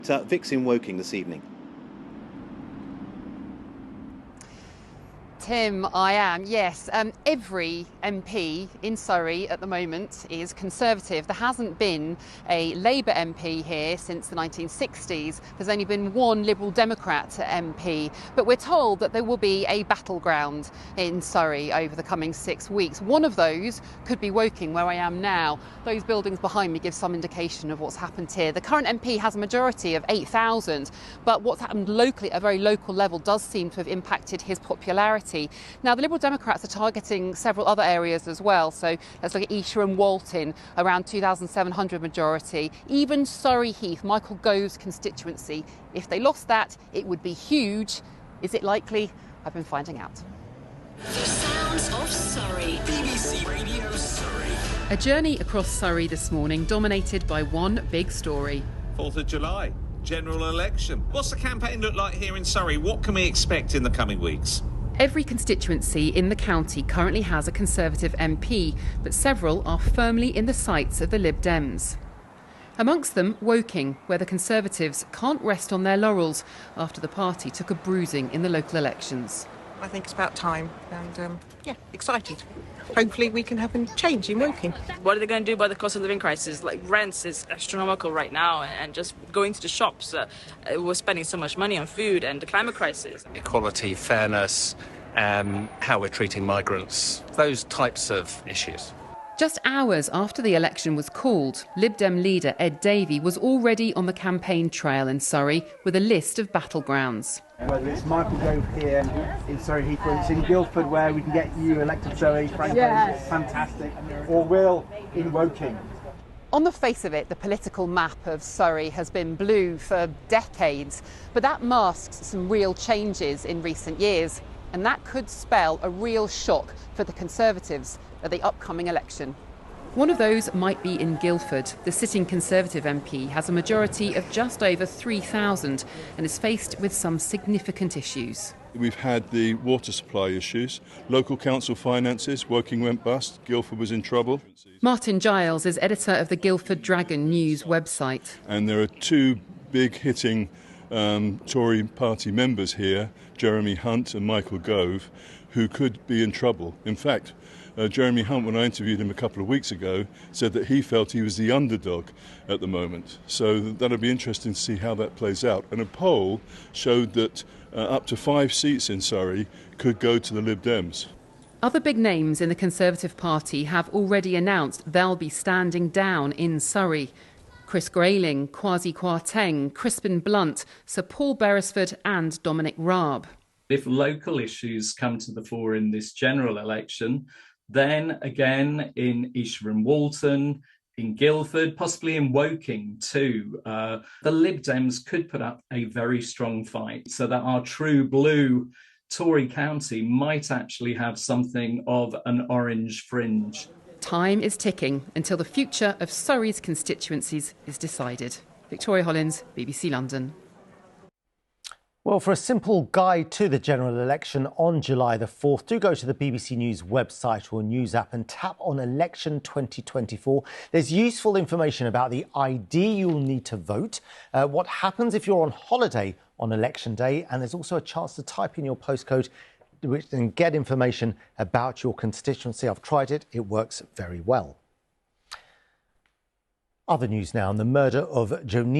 Vic's in Woking this evening. Tim, I am, yes. Every MP in Surrey at the moment is Conservative. There hasn't been a Labour MP here since the 1960s. There's only been one Liberal Democrat MP. But we're told that there will be a battleground in Surrey over the coming 6 weeks. One of those could be Woking, where I am now. Those buildings behind me give some indication of what's happened here. The current MP has a majority of 8,000, but what's happened locally, at a very local level, does seem to have impacted his popularity. Now, the Liberal Democrats are targeting several other areas as well. So let's look at Esher and Walton, around 2,700 majority. Even Surrey Heath, Michael Gove's constituency. If they lost that, it would be huge. Is it likely? I've been finding out. The sounds of Surrey. BBC Radio Surrey. A journey across Surrey this morning dominated by one big story. 4th of July, general election. What's the campaign look like here in Surrey? What can we expect in the coming weeks? Every constituency in the county currently has a Conservative MP, but several are firmly in the sights of the Lib Dems. Amongst them, Woking, where the Conservatives can't rest on their laurels after the party took a bruising in the local elections. I think it's about time, and excited. Hopefully we can have a change in Woking. What are they going to do about the cost of living crisis? Like, rents is astronomical right now, and just going to the shops, we're spending so much money on food, and the climate crisis. Equality, fairness, how we're treating migrants, those types of issues. Just hours after the election was called, Lib Dem leader Ed Davey was already on the campaign trail in Surrey with a list of battlegrounds. Whether it's Michael Gove here in Surrey Heath, whether it's in Guildford where we can get you elected Surrey, Frank, fantastic, or Will in Woking. On the face of it, the political map of Surrey has been blue for decades, but that masks some real changes in recent years, and that could spell a real shock for the Conservatives at the upcoming election. One of those might be in Guildford. The sitting Conservative MP has a majority of just over 3,000 and is faced with some significant issues. We've had the water supply issues, local council finances, Woking went bust, Guildford was in trouble. Martin Giles is editor of the Guildford Dragon News website. And there are two big hitting Tory party members here, Jeremy Hunt and Michael Gove, who could be in trouble. In fact, Jeremy Hunt, when I interviewed him a couple of weeks ago, said that he felt he was the underdog at the moment. So that'll be interesting to see how that plays out. And a poll showed that up to 5 seats in Surrey could go to the Lib Dems. Other big names in the Conservative Party have already announced they'll be standing down in Surrey. Chris Grayling, Kwasi Kwarteng, Crispin Blunt, Sir Paul Beresford and Dominic Raab. If local issues come to the fore in this general election, then again in Esher and Walton, in Guildford, possibly in Woking too, the Lib Dems could put up a very strong fight so that our true blue Tory county might actually have something of an orange fringe. Time is ticking until the future of Surrey's constituencies is decided. Victoria Hollins, BBC London. Well, for a simple guide to the general election on July the 4th, do go to the BBC News website or news app and tap on Election 2024. There's useful information about the ID you'll need to vote, what happens if you're on holiday on election day, and there's also a chance to type in your postcode and get information about your constituency. I've tried it. It works very well. Other news now on the murder of Jonita.